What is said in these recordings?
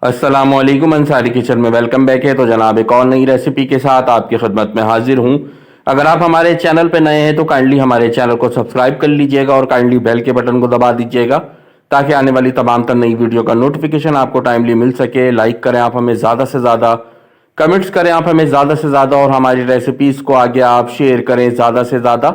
अस्सलामुअलैकुम अंसारी किचन में welcome back है। तो जनाब एक और नई रेसिपी के साथ आपकी खिदमत में हाजिर हूँ। अगर आप हमारे चैनल पर नए हैं तो काइंडली हमारे चैनल को सब्सक्राइब कर लीजिएगा और काइंडली बेल के बटन को दबा दीजिएगा ताकि आने वाली तमाम तर नई वीडियो का नोटिफिकेशन आपको टाइमली मिल सके। लाइक करें आप हमें ज़्यादा से ज़्यादा, कमेंट्स करें आप हमें ज़्यादा से ज़्यादा और हमारी रेसिपीज़ को आगे आप शेयर करें ज़्यादा से ज़्यादा।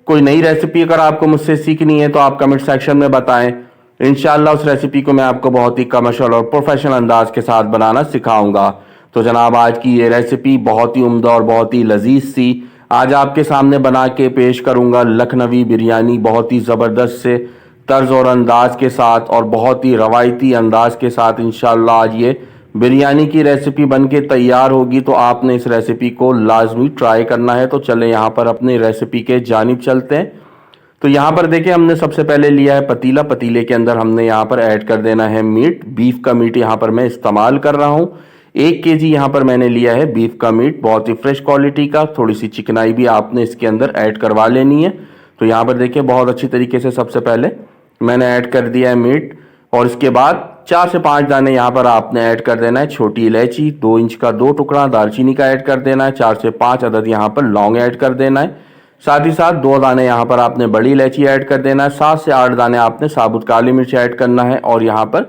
कोई नई रेसिपी अगर आपको मुझसे सीखनी है तो आप कमेंट सेक्शन में बताएं। इंशाल्लाह उस रेसिपी को मैं आपको बहुत ही कमर्शियल और प्रोफेशनल अंदाज के साथ बनाना सिखाऊंगा। तो जनाब आज की ये रेसिपी बहुत ही उम्दा और बहुत ही लजीज सी आज आपके सामने बना के पेश करूंगा। लखनवी बिरयानी बहुत ही ज़बरदस्त से तर्ज और अंदाज के साथ और बहुत ही रवायती अंदाज के साथ इंशाल्लाह आज ये बिरयानी की रेसिपी बन के तैयार होगी। तो आपने इस रेसिपी को लाजमी ट्राई करना है। तो चले यहाँ पर अपनी रेसिपी के जानिब चलते हैं। तो यहाँ पर देखिए हमने सबसे पहले लिया है पतीला। पतीले के अंदर हमने यहाँ पर ऐड कर देना है मीट। बीफ का मीट यहाँ पर मैं इस्तेमाल कर रहा हूँ। 1 केजी यहाँ पर मैंने लिया है बीफ का मीट, बहुत ही फ्रेश क्वालिटी का। थोड़ी सी चिकनाई भी आपने इसके अंदर ऐड करवा लेनी है। तो यहाँ पर देखिए बहुत अच्छी तरीके से सबसे पहले मैंने ऐड कर दिया है मीट और इसके बाद 4 से 5 दाने यहाँ पर आपने ऐड कर देना है छोटी इलायची, 2 इंच का 2 टुकड़ा दालचीनी का ऐड कर देना है, 4 से 5 अदद यहाँ पर लौंग ऐड कर देना है। साथ ही साथ 2 दाने यहाँ पर आपने बड़ी इलायची ऐड कर देना है। 7 से 8 दाने आपने साबुत काली मिर्च ऐड करना है और यहाँ पर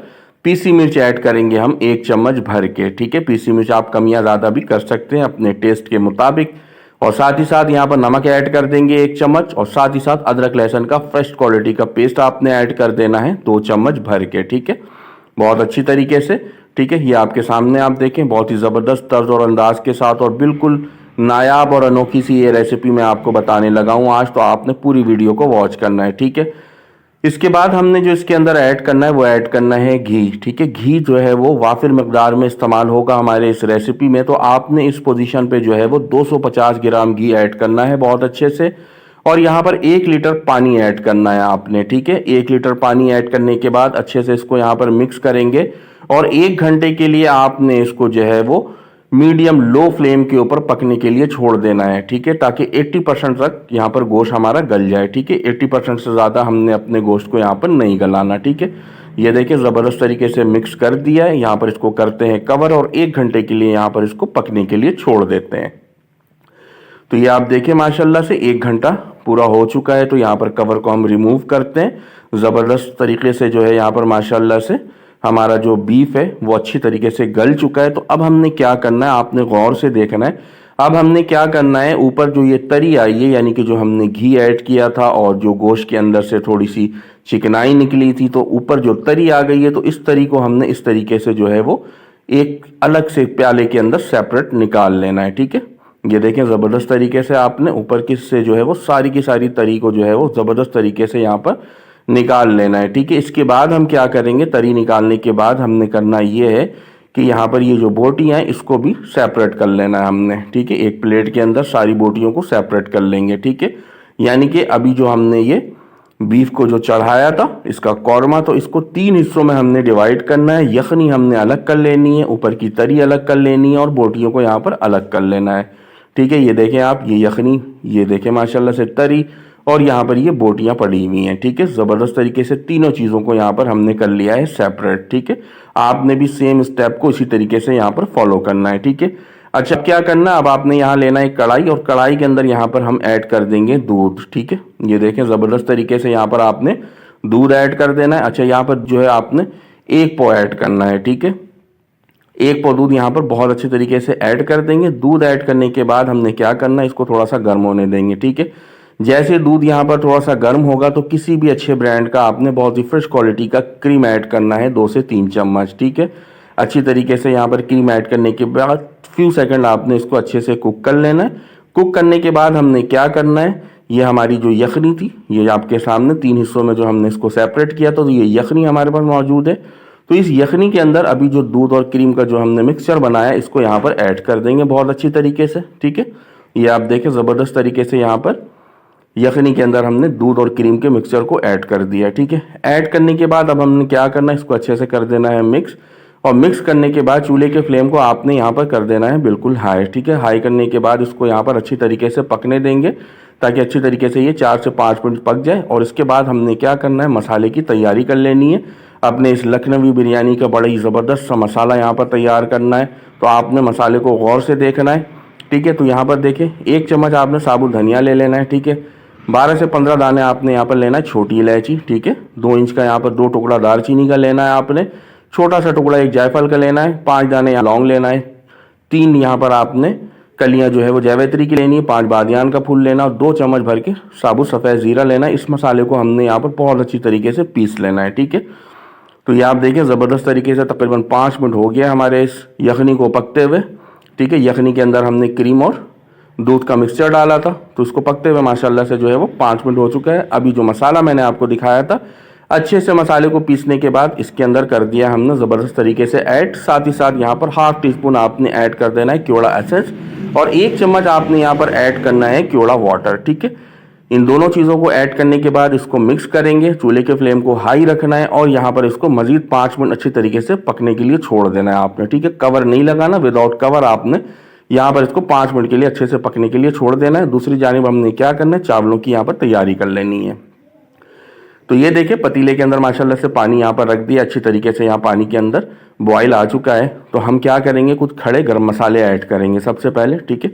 पीसी मिर्च ऐड करेंगे हम 1 चम्मच भर के। ठीक है, पीसी मिर्च आप कम या ज़्यादा भी कर सकते हैं अपने टेस्ट के मुताबिक। और साथ ही साथ यहाँ पर नमक ऐड कर देंगे 1 चम्मच और साथ ही साथ अदरक लहसुन का फ्रेश क्वालिटी का पेस्ट आपने ऐड कर देना है 2 चम्मच भर के। ठीक है, बहुत अच्छी तरीके से। ठीक है, ये आपके सामने आप देखें बहुत ही ज़बरदस्त तर्ज और अंदाज के साथ और बिल्कुल नायाब और अनोखी सी ये रेसिपी मैं आपको बताने लगा हूँ आज। तो आपने पूरी वीडियो को वॉच करना है। ठीक है, इसके बाद हमने जो इसके अंदर ऐड करना है वो ऐड करना है घी। ठीक है, घी जो है वो वाफिर मकदार में इस्तेमाल होगा हमारे इस रेसिपी में। तो आपने इस पोजीशन पे जो है वो 250 ग्राम घी ऐड करना है बहुत अच्छे से। और यहाँ पर 1 लीटर पानी ऐड करना है आपने। ठीक है, 1 लीटर पानी ऐड करने के बाद अच्छे से इसको यहाँ पर मिक्स करेंगे और 1 घंटे के लिए आपने इसको जो है वो मीडियम लो फ्लेम के ऊपर पकने के लिए छोड़ देना है। ठीक है, ताकि 80% तक यहाँ पर गोश्त हमारा गल जाए। ठीक है, 80% से ज़्यादा हमने अपने गोश्त को यहाँ पर नहीं गलाना। ठीक है, ये देखिए ज़बरदस्त तरीके से मिक्स कर दिया है। यहाँ पर इसको करते हैं कवर और 1 घंटे के लिए यहाँ पर इसको पकने के लिए छोड़ देते हैं। तो ये आप देखिए माशाल्लाह से 1 घंटा पूरा हो चुका है। तो यहाँ पर कवर को हम रिमूव करते हैं। ज़बरदस्त तरीके से जो है यहाँ पर माशाल्लाह से हमारा जो बीफ है वो अच्छी तरीके से गल चुका है। तो अब हमने क्या करना है, आपने गौर से देखना है। अब हमने क्या करना है, ऊपर जो ये तरी आई है यानी कि जो हमने घी ऐड किया था और जो गोश्त के अंदर से थोड़ी सी चिकनाई निकली थी, तो ऊपर जो तरी आ गई है तो इस तरी को हमने इस तरीके से जो है वो एक अलग से प्याले के अंदर सेपरेट निकाल लेना है। ठीक है, ये देखें ज़बरदस्त तरीके से आपने ऊपर की से जो है वो सारी की सारी तरी को जो है वो ज़बरदस्त तरीके से यहाँ पर निकाल लेना है। ठीक है, इसके बाद हम क्या करेंगे, तरी निकालने के बाद हमने करना ये है कि यहाँ पर ये जो बोटियाँ हैं इसको भी सेपरेट कर लेना है हमने। ठीक है, एक प्लेट के अंदर सारी बोटियों को सेपरेट कर लेंगे। ठीक है, यानी कि अभी जो हमने ये बीफ को जो चढ़ाया था इसका कौरमा, तो इसको 3 हिस्सों में हमने डिवाइड करना है। यखनी हमने अलग कर लेनी है, ऊपर की तरी अलग कर लेनी है और बोटियों को यहाँ पर अलग कर लेना है। ठीक है, ये देखें आप, ये यखनी, ये देखें माशाल्लाह से तरी और यहाँ पर ये बोटियाँ पड़ी हुई हैं। ठीक है, ज़बरदस्त तरीके से तीनों चीज़ों को यहाँ पर हमने कर लिया है सेपरेट। ठीक है, आपने भी सेम स्टेप को इसी तरीके से यहाँ पर फॉलो करना है। ठीक है, अच्छा क्या करना, अब आपने यहाँ लेना है कढ़ाई और कढ़ाई के अंदर यहाँ पर हम ऐड कर देंगे दूध। ठीक है, ये देखें ज़बरदस्त तरीके से यहाँ पर आपने दूध ऐड कर देना है। अच्छा, यहाँ पर जो है आपने 1 पौ ऐड करना है। ठीक है, 1 पौ दूध यहाँ पर बहुत अच्छे तरीके से ऐड कर देंगे। दूध ऐड करने के बाद हमने क्या करना है, इसको थोड़ा सा गर्म होने देंगे। ठीक है, जैसे दूध यहाँ पर थोड़ा सा गर्म होगा तो किसी भी अच्छे ब्रांड का आपने बहुत ही फ्रेश क्वालिटी का क्रीम ऐड करना है 2 से 3 चम्मच। ठीक है, अच्छी तरीके से यहाँ पर क्रीम ऐड करने के बाद फ्यू सेकंड आपने इसको अच्छे से कुक कर लेना है। कुक करने के बाद हमने क्या करना है, ये हमारी जो यखनी थी, ये आपके सामने 3 हिस्सों में जो हमने इसको सेपरेट किया तो ये यखनी हमारे पास मौजूद है। तो इस यखनी के अंदर अभी जो दूध और क्रीम का जो हमने मिक्सचर बनाया इसको यहाँ पर ऐड कर देंगे बहुत अच्छी तरीके से। ठीक है, ये आप देखें ज़बरदस्त तरीके से यहाँ पर यखनी के अंदर हमने दूध और क्रीम के मिक्सचर को ऐड कर दिया। ठीक है, ऐड करने के बाद अब हमने क्या करना है, इसको अच्छे से कर देना है मिक्स। और मिक्स करने के बाद चूल्हे के फ्लेम को आपने यहाँ पर कर देना है बिल्कुल हाई। ठीक है, हाई करने के बाद इसको यहाँ पर अच्छी तरीके से पकने देंगे ताकि अच्छी तरीके से ये 4 से 5 मिनट पक जाए। और इसके बाद हमने क्या करना है, मसाले की तैयारी कर लेनी है। अपने इस लखनवी बिरयानी का बड़ा ही ज़बरदस्त सा मसाला यहाँ पर तैयार करना है। तो आपने मसाले को गौर से देखना है, ठीक है। तो यहाँ पर देखें, 1 चम्मच आपने साबुत धनिया ले लेना है, ठीक है। 12 से 15 दाने आपने यहाँ पर लेना है छोटी इलायची, ठीक है। 2 इंच का यहाँ पर 2 टुकड़ा दालचीनी का लेना है आपने, छोटा सा टुकड़ा एक जायफल का लेना है, 5 दाने लौंग लेना है, 3 यहाँ पर आपने कलियाँ जो है वो जावित्री की लेनी है, 5 बादियान का फूल लेना और 2 चम्मच भर के साबुत सफ़ेद ज़ीरा लेना है। इस मसाले को हमने यहाँ पर बहुत अच्छी तरीके से पीस लेना है, ठीक है। तो ये आप देखें ज़बरदस्त तरीके से तकरीबन 5 मिनट हो गया हमारे इस यखनी को पकते हुए, ठीक है। यखनी के अंदर हमने क्रीम और दूध का मिक्सचर डाला था, तो इसको पकते हुए माशाल्लाह से जो है वो 5 मिनट हो चुका है। अभी जो मसाला मैंने आपको दिखाया था, अच्छे से मसाले को पीसने के बाद इसके अंदर कर दिया हमने ज़बरदस्त तरीके से ऐड। साथ ही साथ यहाँ पर ½ टीस्पून आपने ऐड कर देना है केवड़ा एसेंस और 1 चम्मच आपने यहाँ पर ऐड करना है केवड़ा वाटर, ठीक है। इन दोनों चीज़ों को ऐड करने के बाद इसको मिक्स करेंगे। चूल्हे के फ्लेम को हाई रखना है और यहाँ पर इसको मज़ीद 5 मिनट अच्छी तरीके से पकने के लिए छोड़ देना है आपने, ठीक है। कवर नहीं लगाना, विदाउट कवर आपने यहाँ पर इसको 5 मिनट के लिए अच्छे से पकने के लिए छोड़ देना है। दूसरी जानिब हमने क्या करना है, चावलों की यहाँ पर तैयारी कर लेनी है। तो ये देखिए पतीले के अंदर माशाल्लाह से पानी यहाँ पर रख दिया, अच्छी तरीके से यहाँ पानी के अंदर बॉयल आ चुका है। तो हम क्या करेंगे, कुछ खड़े गर्म मसाले ऐड करेंगे सबसे पहले, ठीक है।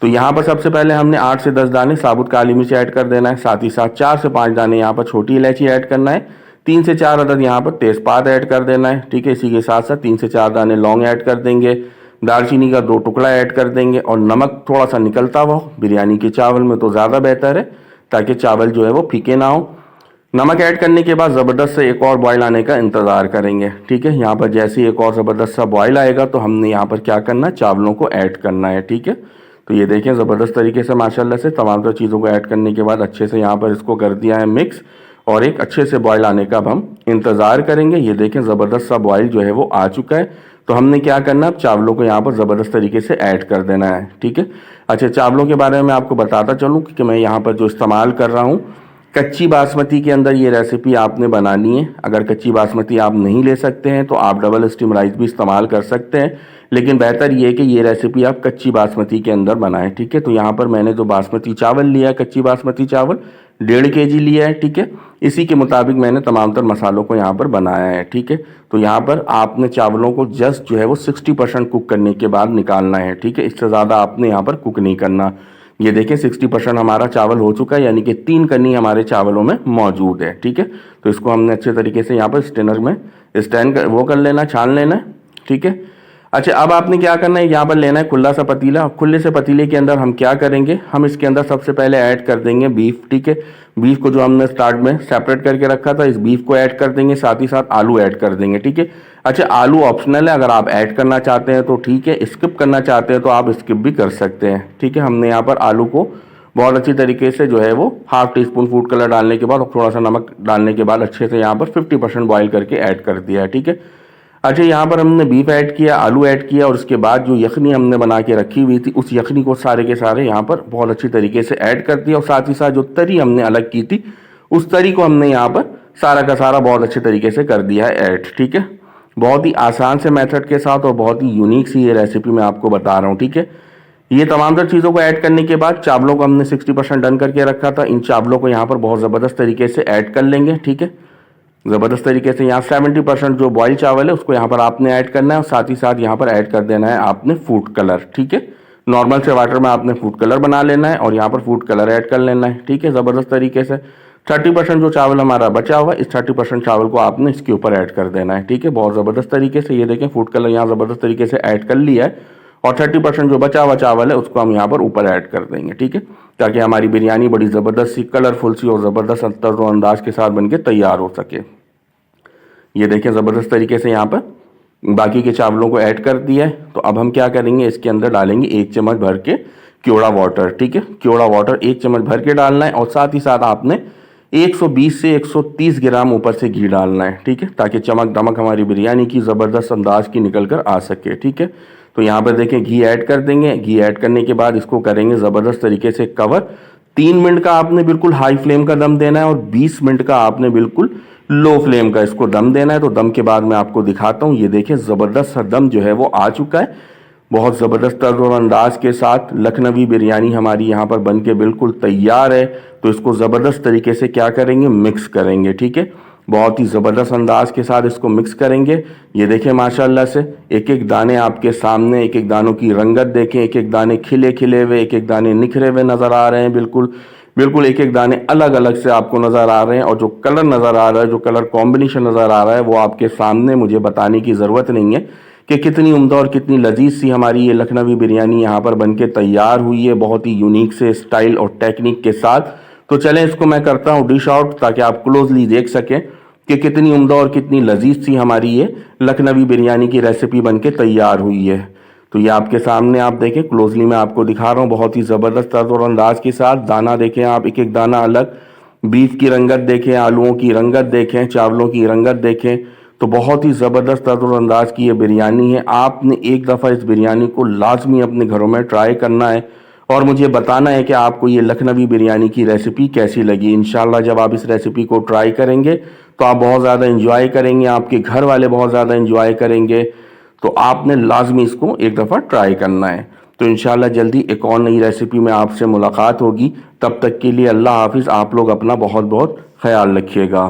तो यहाँ पर सबसे पहले हमने 8 से 10 दाने साबुत काली मिर्च ऐड कर देना है। साथ ही साथ 4 से 5 दाने यहाँ पर छोटी इलायची ऐड करना है। 3 से 4 अदद यहाँ पर तेज़पात ऐड कर देना है, ठीक है। इसी के साथ साथ 3 से 4 दाने लौंग ऐड कर देंगे, दालचीनी का 2 टुकड़ा ऐड कर देंगे और नमक थोड़ा सा निकलता हुआ बिरयानी के चावल में तो ज़्यादा बेहतर है, ताकि चावल जो है वो फीके ना हो। नमक ऐड करने के बाद ज़बरदस्त से एक और बॉयल आने का इंतज़ार करेंगे, ठीक है। यहाँ पर जैसे ही एक और ज़बरदस्त सा बॉयल आएगा तो हमने यहाँ पर क्या करना है, चावलों को ऐड करना है, ठीक है। तो ये देखें ज़बरदस्त तरीके से माशाल्लाह से तमाम चीज़ों को ऐड करने के बाद अच्छे से यहाँ पर इसको कर दिया है मिक्स और एक अच्छे से बॉयल आने का अब हम इंतज़ार करेंगे। ये देखें ज़बरदस्त सा बॉयल जो है वो आ चुका है। तो हमने क्या करना है, अब चावलों को यहाँ पर ज़बरदस्त तरीके से ऐड कर देना है, ठीक है। अच्छा, चावलों के बारे में आपको बताता चलूँ कि मैं यहाँ पर जो इस्तेमाल कर रहा हूँ, कच्ची बासमती के अंदर ये रेसिपी आपने बनानी है। अगर कच्ची बासमती आप नहीं ले सकते हैं तो आप डबल स्टीम राइस भी इस्तेमाल कर सकते हैं, लेकिन बेहतर ये है कि ये रेसिपी आप कच्ची बासमती के अंदर बनाएं, ठीक है। तो यहाँ पर मैंने जो बासमती चावल लिया है, कच्ची बासमती चावल 1.5 kg लिया है, ठीक है। इसी के मुताबिक मैंने तमाम तर मसालों को यहाँ पर बनाया है, ठीक है। तो यहाँ पर आपने चावलों को जस्ट जो है वो 60% कुक करने के बाद निकालना है, ठीक है। इससे ज़्यादा आपने यहाँ पर कुक नहीं करना। ये देखें 60% हमारा चावल हो चुका है, यानी कि 3 कनी हमारे चावलों में मौजूद है, ठीक है। तो इसको हमने अच्छे तरीके से यहाँ पर स्टेनर में कर लेना, छान लेना है, ठीक है। अच्छा, अब आपने क्या करना है, यहाँ पर लेना है खुला सा पतीला। खुले से पतीले के अंदर हम क्या करेंगे, हम इसके अंदर सबसे पहले ऐड कर देंगे बीफ, ठीक है। बीफ को जो हमने स्टार्ट में सेपरेट करके रखा था, इस बीफ को ऐड कर देंगे, साथ ही साथ आलू ऐड कर देंगे, ठीक है। अच्छा, आलू ऑप्शनल है, अगर आप ऐड करना चाहते हैं तो ठीक है, स्किप करना चाहते हैं तो आप स्किप भी कर सकते हैं, ठीक है। हमने यहाँ पर आलू को बहुत अच्छी तरीके से जो है वो ½ टीस्पून फूड कलर डालने के बाद और थोड़ा सा नमक डालने के बाद अच्छे से यहाँ पर 50% बॉयल करके ऐड कर दिया है, ठीक है। अच्छा, यहाँ पर हमने बीफ ऐड किया, आलू ऐड किया और उसके बाद जो यखनी हमने बना के रखी हुई थी, उस यखनी को सारे के सारे यहाँ पर बहुत अच्छी तरीके से ऐड कर दिया और साथ ही साथ जो तरी हमने अलग की थी, उस तरी को हमने यहाँ पर सारा का सारा बहुत अच्छे तरीके से कर दिया है ऐड, ठीक है। बहुत ही आसान से मेथड के साथ और बहुत ही यूनिक सी ये रेसिपी मैं आपको बता रहा हूँ, ठीक है। ये तमाम तर चीज़ों को ऐड करने के बाद चावलों को हमने 60% डन करके रखा था, इन चावलों को यहाँ पर बहुत ज़बरदस्त तरीके से ऐड कर लेंगे, ठीक है। ज़बरदस्त तरीके से यहाँ 70% जो बॉयल चावल है उसको यहाँ पर आपने ऐड करना है और साथ ही साथ यहाँ पर ऐड कर देना है आपने फूड कलर, ठीक है। नॉर्मल से वाटर में आपने फूड कलर बना लेना है और यहाँ पर फूड कलर ऐड कर लेना है, ठीक है। ज़बरदस्त तरीके से 30% जो चावल हमारा बचा हुआ है, इस 30% चावल को आपने इसके ऊपर ऐड कर देना है, ठीक है। बहुत ज़बरदस्त तरीके से ये देखें फूड कलर यहाँ ज़बरदस्त तरीके से ऐड कर लिया है और 30% जो बचा हुआ चावल है उसको हम यहाँ पर ऊपर ऐड कर देंगे, ठीक है, ताकि हमारी बिरयानी बड़ी ज़बरदस्त सी, कलरफुल सी और ज़बरदस्त अंदाज के साथ बन के तैयार हो सके। ये देखें ज़बरदस्त तरीके से यहाँ पर बाकी के चावलों को ऐड कर दिया है। तो अब हम क्या करेंगे, इसके अंदर डालेंगे 1 चम्मच भर के केवड़ा वाटर, ठीक है। केवड़ा वाटर 1 चम्मच भर के डालना है और साथ ही साथ आपने 120 से 130 ग्राम ऊपर से घी डालना है, ठीक है, ताकि चमक दमक हमारी बिरयानी की ज़बरदस्त अंदाज की निकल कर आ सके, ठीक है। तो यहाँ पर देखें घी ऐड कर देंगे। घी ऐड करने के बाद इसको करेंगे ज़बरदस्त तरीके से कवर। 3 मिनट का आपने बिल्कुल हाई फ्लेम का दम देना है और 20 मिनट का आपने बिल्कुल लो फ्लेम का इसको दम देना है। तो दम के बाद मैं आपको दिखाता हूँ। ये देखें ज़बरदस्त सा दम जो है वो आ चुका है, बहुत ज़बरदस्त तर्ज और अंदाज के साथ लखनवी बिरयानी हमारी यहाँ पर बन के बिल्कुल तैयार है। तो इसको ज़बरदस्त तरीके से क्या करेंगे, मिक्स करेंगे, ठीक है। बहुत ही ज़बरदस्त अंदाज के साथ इसको मिक्स करेंगे। ये देखें माशाल्लाह से एक एक दाने आपके सामने, एक एक दानों की रंगत देखें, एक एक दाने खिले खिले हुए, एक एक दाने निखरे हुए नज़र आ रहे हैं। बिल्कुल बिल्कुल एक एक दाने अलग अलग से आपको नज़र आ रहे हैं, और जो कलर नज़र आ रहा है, जो कलर कॉम्बिनेशन नज़र आ रहा है, वो आपके सामने, मुझे बताने की ज़रूरत नहीं है कि कितनी उम्दा और कितनी लजीज सी हमारी ये लखनवी बिरयानी यहाँ पर बनके तैयार हुई है, बहुत ही यूनिक से स्टाइल और टेक्निक के साथ। तो चलें इसको मैं करता हूँ डिश आउट, ताकि आप क्लोजली देख सकें कि कितनी उम्दा और कितनी लजीज सी हमारी ये लखनवी बिरयानी की रेसिपी बनके तैयार हुई है। तो ये आपके सामने आप देखें, क्लोजली मैं आपको दिखा रहा हूँ, बहुत ही ज़बरदस्त तर्ज और अंदाज के साथ। दाना देखें आप, एक एक दाना अलग, बीफ की रंगत देखें, आलूओं की रंगत देखें, चावलों की रंगत देखें। तो बहुत ही ज़बरदस्त तर्ज और अंदाज की ये बिरयानी है। आपने एक दफ़ा इस बिरयानी को लाजमी अपने घरों में ट्राई करना है, और मुझे बताना है कि आपको ये लखनवी बिरयानी की रेसिपी कैसी लगी। इंशाल्लाह जब आप इस रेसिपी को ट्राई करेंगे तो आप बहुत ज़्यादा इंजॉय करेंगे, आपके घर वाले बहुत ज़्यादा इंजॉय करेंगे। तो आपने लाजमी इसको एक दफ़ा ट्राई करना है। तो इंशाल्लाह जल्दी एक और नई रेसिपी में आपसे मुलाकात होगी। तब तक के लिए अल्लाह हाफिज़। आप लोग अपना बहुत बहुत ख्याल रखिएगा।